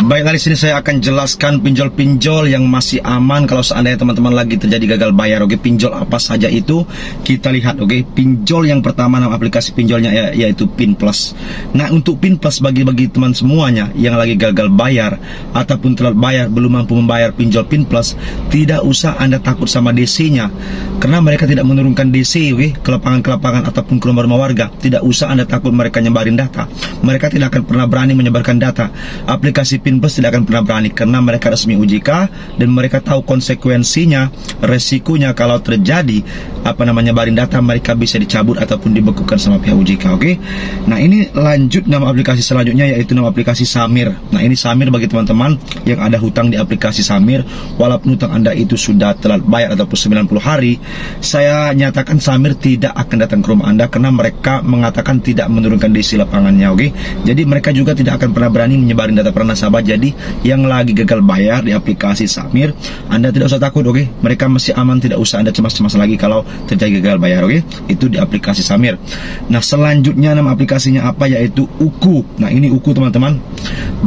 Baiklah, di sini saya akan jelaskan pinjol-pinjol yang masih aman kalau seandainya teman-teman lagi terjadi gagal bayar. Oke, pinjol apa saja itu kita lihat. Oke, pinjol yang pertama, nama aplikasi pinjolnya yaitu Pin Plus. Nah, untuk Pin Plus bagi teman semuanya yang lagi gagal bayar ataupun telat bayar, belum mampu membayar pinjol Pin Plus, tidak usah Anda takut sama DC-nya, karena mereka tidak menurunkan DC, oke, ke lapangan ataupun ke rumah warga. Tidak usah Anda takut mereka nyebarin data. Mereka tidak akan pernah berani menyebarkan data. Aplikasi Pin Plus tidak akan pernah berani karena mereka resmi OJK dan mereka tahu konsekuensinya, resikonya kalau terjadi nyebarin data, mereka bisa dicabut ataupun dibekukan sama pihak OJK. Oke. Nah, ini lanjut nama aplikasi selanjutnya yaitu nama aplikasi Samir. Nah, ini Samir bagi teman-teman yang ada hutang di aplikasi Samir, walaupun hutang Anda itu sudah telat bayar ataupun 90 hari, saya nyatakan Samir tidak akan datang ke rumah Anda karena mereka mengatakan tidak menurunkan DC lapangannya. Oke. Jadi mereka juga tidak akan pernah berani menyebarin data per nasabah. Jadi yang lagi gagal bayar di aplikasi Samir, Anda tidak usah takut. Oke. Mereka masih aman, tidak usah Anda cemas-cemas lagi kalau terjadi gagal bayar. Oke. Itu di aplikasi Samir. Nah, selanjutnya nama aplikasinya apa, yaitu Uku. Nah, ini Uku teman-teman.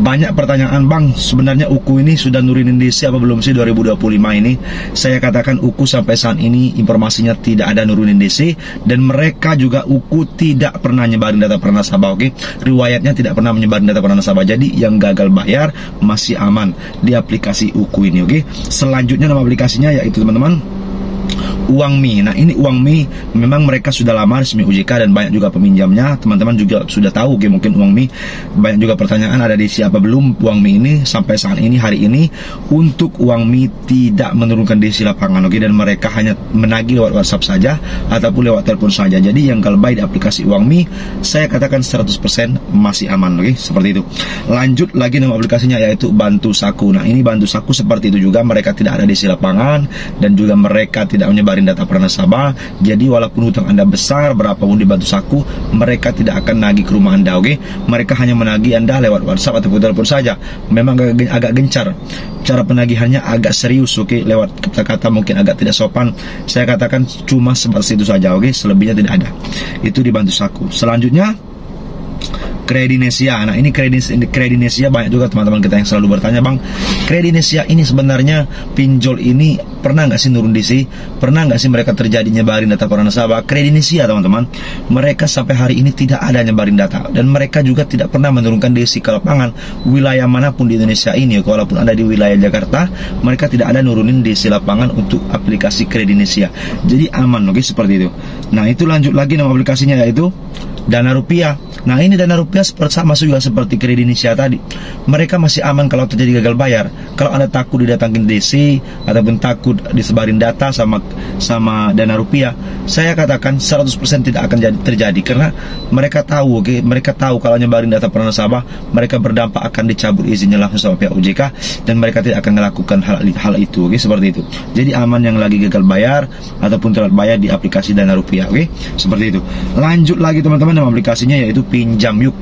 Banyak pertanyaan, Bang, sebenarnya Uku ini sudah nurunin DC apa belum sih 2025 ini? Saya katakan Uku sampai saat ini informasinya tidak ada nurunin DC, dan mereka juga Uku tidak pernah nyebarin data per nasabah. Oke. Riwayatnya tidak pernah menyebarin data per nasabah. Jadi yang gagal bayar masih aman di aplikasi Uku ini. Oke. Selanjutnya nama aplikasinya yaitu teman-teman Uangmi. Nah, ini Uangmi memang mereka sudah lama resmi OJK dan banyak juga peminjamnya. Teman-teman juga sudah tahu, oke, mungkin Uangmi banyak juga pertanyaan ada di siapa belum Uangmi ini sampai saat ini, hari ini. Untuk Uangmi tidak menurunkan DC lapangan, oke, dan mereka hanya menagih lewat WhatsApp saja ataupun lewat telepon saja. Jadi yang kalau baik di aplikasi Uangmi, saya katakan 100% masih aman, oke, seperti itu. Lanjut lagi nama aplikasinya yaitu Bantu Saku. Nah, ini Bantu Saku seperti itu juga, mereka tidak ada DC lapangan dan juga mereka tidak menyebar data per nasabah. Jadi walaupun hutang Anda besar berapapun di Bantu Saku, mereka tidak akan nagih ke rumah Anda. Oke. Mereka hanya menagih Anda lewat WhatsApp ataupun telepon saja. Memang agak gencar, cara penagihannya agak serius. Oke. Lewat kata-kata mungkin agak tidak sopan. Saya katakan cuma seperti itu saja. Oke. Selebihnya tidak ada. Itu di Bantu Saku. Selanjutnya Kredinesia. Nah, ini Kredinesia banyak juga teman-teman kita yang selalu bertanya, Bang, Kredinesia ini sebenarnya pinjol ini pernah nggak sih nurun DC? Pernah nggak sih mereka terjadi nyebarin data per nasabah? Kredinesia teman-teman, mereka sampai hari ini tidak ada nyebarin data dan mereka juga tidak pernah menurunkan DC ke lapangan wilayah manapun di Indonesia ini. Walaupun ada di wilayah Jakarta, mereka tidak ada nurunin DC lapangan untuk aplikasi Kredinesia. Jadi aman, oke, seperti itu. Nah, itu lanjut lagi nama aplikasinya yaitu Dana Rupiah. Nah, ini Dana Rupiah sama juga seperti Kredinesia tadi. Mereka masih aman kalau terjadi gagal bayar. Kalau Anda takut didatangin DC ataupun takut disebarin data sama Dana Rupiah, saya katakan 100% tidak akan terjadi karena mereka tahu, oke, mereka tahu kalau nyebarin data per nasabah, mereka berdampak akan dicabut izinnya langsung sama pihak OJK dan mereka tidak akan melakukan hal itu, oke, seperti itu. Jadi aman yang lagi gagal bayar ataupun telat bayar di aplikasi Dana Rupiah, oke, seperti itu. Lanjut lagi teman-teman, nama aplikasinya yaitu Pinjam Yuk.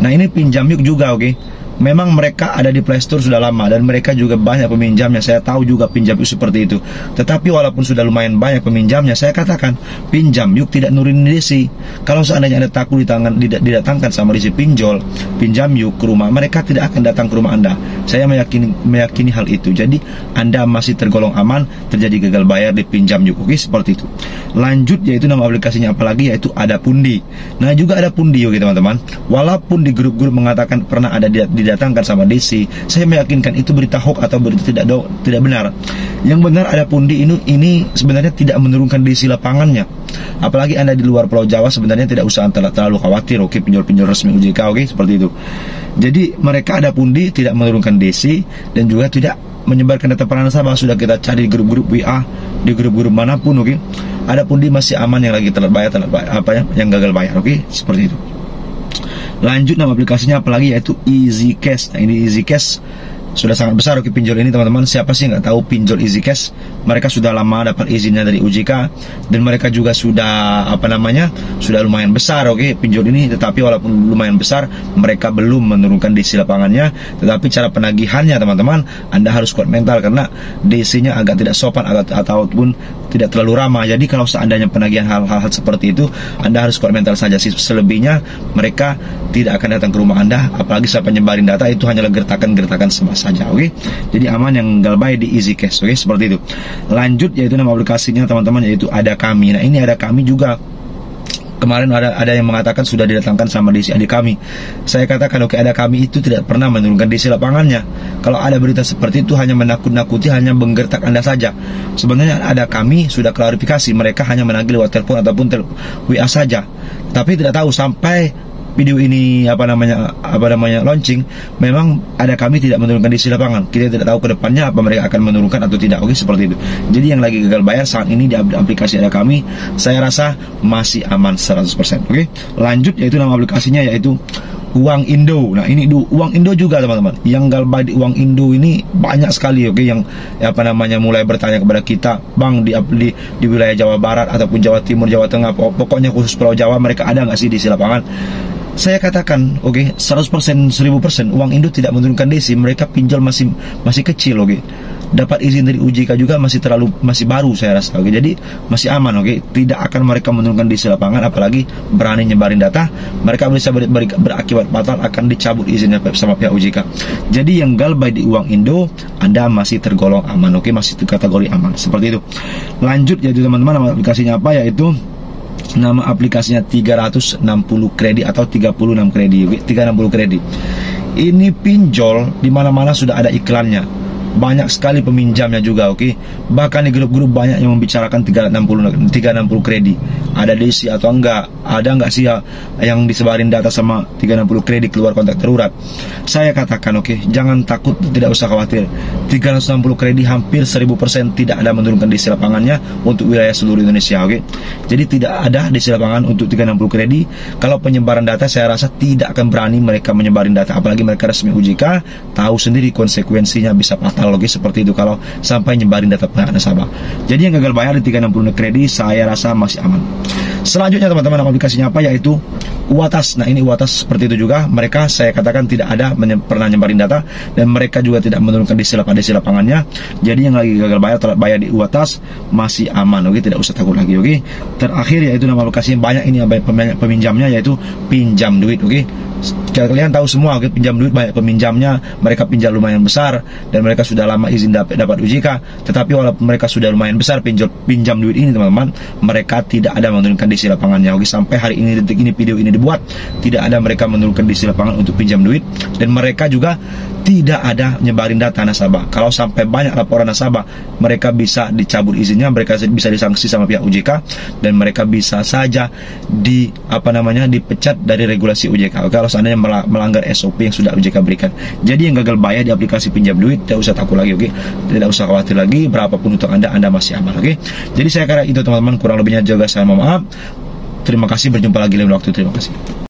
Nah, ini Pinjam Yuk juga, oke. Memang mereka ada di Play Store sudah lama dan mereka juga banyak peminjamnya. Saya tahu juga Pinjam Yuk seperti itu. Tetapi walaupun sudah lumayan banyak peminjamnya, saya katakan Pinjam Yuk tidak nurunin DC. Kalau seandainya Anda takut didatangkan sama DC pinjol, Pinjam Yuk ke rumah, mereka tidak akan datang ke rumah Anda. Saya meyakini hal itu. Jadi Anda masih tergolong aman terjadi gagal bayar di Pinjam Yuk. Oke, seperti itu. Lanjut yaitu nama aplikasinya apalagi yaitu Ada Pundi. Nah, juga Ada Pundi, oke teman-teman. Walaupun di grup-grup mengatakan pernah ada didatangkan sama DC, saya meyakinkan itu berita hoax atau berita tidak benar. Yang benar Ada Pundi ini sebenarnya tidak menurunkan DC lapangannya. Apalagi Anda di luar Pulau Jawa, sebenarnya tidak usah terlalu khawatir, oke, pinjol-pinjol resmi OJK, oke, seperti itu. Jadi mereka Ada Pundi tidak menurunkan DC dan juga tidak menyebarkan data per nasabah. Sudah kita cari di grup-grup WA, di grup-grup manapun, oke. Ada Pundi masih aman yang lagi telat bayar, yang gagal bayar, oke, seperti itu. Lanjut nama aplikasinya apalagi yaitu Easy Cash. Nah, ini Easy Cash sudah sangat besar, oke, pinjol ini teman-teman. Siapa sih nggak tahu pinjol Easy Cash? Mereka sudah lama dapat izinnya dari OJK dan mereka juga sudah sudah lumayan besar, oke, pinjol ini. Tetapi walaupun lumayan besar, mereka belum menurunkan DC lapangannya. Tetapi cara penagihannya teman-teman, Anda harus kuat mental karena DC-nya agak tidak sopan ataupun tidak terlalu ramah. Jadi kalau seandainya penagihan hal-hal seperti itu, Anda harus kuat mental saja sih. Selebihnya mereka tidak akan datang ke rumah Anda, apalagi saat penyebarin data itu hanyalah gertakan-gertakan saja, oke? Jadi aman yang Galbay di Easy Cash, oke? Seperti itu. Lanjut yaitu nama aplikasinya teman-teman, yaitu Ada Kami. Nah, ini Ada Kami juga kemarin ada yang mengatakan sudah didatangkan sama DC adik kami. Saya katakan oke, Ada Kami itu tidak pernah menurunkan DC lapangannya. Kalau ada berita seperti itu hanya menakut-nakuti, hanya menggertak Anda saja. Sebenarnya Ada Kami sudah klarifikasi, mereka hanya menagih lewat telepon ataupun WA saja. Tapi tidak tahu sampai video ini apa namanya launching, memang Ada Kami tidak menurunkan DC lapangan. Kita tidak tahu ke depannya apa mereka akan menurunkan atau tidak. Oke, seperti itu. Jadi yang lagi gagal bayar saat ini di aplikasi Ada Kami, saya rasa masih aman 100%. Oke, lanjut yaitu nama aplikasinya yaitu Uang Indo. Nah, ini Uang Indo juga teman-teman. Yang Galbay di Uang Indo ini banyak sekali, oke, yang mulai bertanya kepada kita, Bang, di wilayah Jawa Barat ataupun Jawa Timur, Jawa Tengah, pokoknya khusus Pulau Jawa, mereka ada nggak sih DC lapangan? Saya katakan, oke, 100%, 1000% Uang Indo tidak menurunkan DC. Mereka pinjol masih kecil, oke. Dapat izin dari OJK juga masih baru saya rasa, oke. Jadi masih aman, oke. Tidak akan mereka menurunkan DC lapangan, apalagi berani nyebarin data. Mereka bisa berakibat fatal, akan dicabut izinnya sama pihak OJK. Jadi yang Galbay di Uang Indo, Anda masih tergolong aman, oke, masih kategori aman. Seperti itu. Lanjut yaitu teman-teman, nama aplikasinya apa? Yaitu nama aplikasinya 360 kredit atau 36 kredit, oke? 360 kredit. Ini pinjol di mana-mana sudah ada iklannya. Banyak sekali peminjamnya juga, oke. Bahkan di grup-grup banyak yang membicarakan 360 kredit. Ada DC atau enggak? Ada enggak sih yang disebarin data sama 360 kredit keluar kontak darurat? Saya katakan, oke, jangan takut, tidak usah khawatir. 360 kredit hampir 1000% tidak ada menurunkan DC lapangannya untuk wilayah seluruh Indonesia, oke. Jadi tidak ada DC lapangan untuk 360 kredit. Kalau penyebaran data, saya rasa tidak akan berani mereka menyebarin data, apalagi mereka resmi OJK, tahu sendiri konsekuensinya bisa fatal. Logis seperti itu kalau sampai nyebarin data pihak nasabah. Jadi yang gagal bayar di 360 kredit, saya rasa masih aman. Selanjutnya teman-teman, aplikasinya apa? Yaitu Uatas. Nah, ini Uatas seperti itu juga. Mereka saya katakan tidak ada pernah nyebarin data, dan mereka juga tidak menurunkan DC lapangannya. Jadi yang lagi gagal bayar, telat bayar di Uatas, masih aman, oke, tidak usah takut lagi, oke. Terakhir yaitu nama aplikasi yang banyak ini peminjamnya, yaitu Pinjam Duit, oke. Kalian tahu semua, oke, Pinjam Duit banyak peminjamnya, mereka pinjam lumayan besar dan mereka sudah lama izin dapat OJK. Tetapi walaupun mereka sudah lumayan besar pinjam duit ini teman-teman, mereka tidak ada menurunkan DC lapangannya, oke. Sampai hari ini, detik ini video ini dibuat, tidak ada mereka menurunkan DC lapangan untuk pinjam duit, dan mereka juga tidak ada nyebarin data nasabah. Kalau sampai banyak laporan nasabah, mereka bisa dicabut izinnya, mereka bisa disanksi sama pihak OJK, dan mereka bisa saja dipecat dari regulasi OJK, kalau seandainya melanggar SOP yang sudah OJK berikan. Jadi yang gagal bayar di aplikasi Pinjam Duit, tidak usah takut lagi, oke. Tidak usah khawatir lagi, berapapun utang Anda masih aman, oke. Jadi saya kira itu teman-teman, kurang lebihnya juga saya mohon maaf. Terima kasih, berjumpa lagi lain waktu. Terima kasih.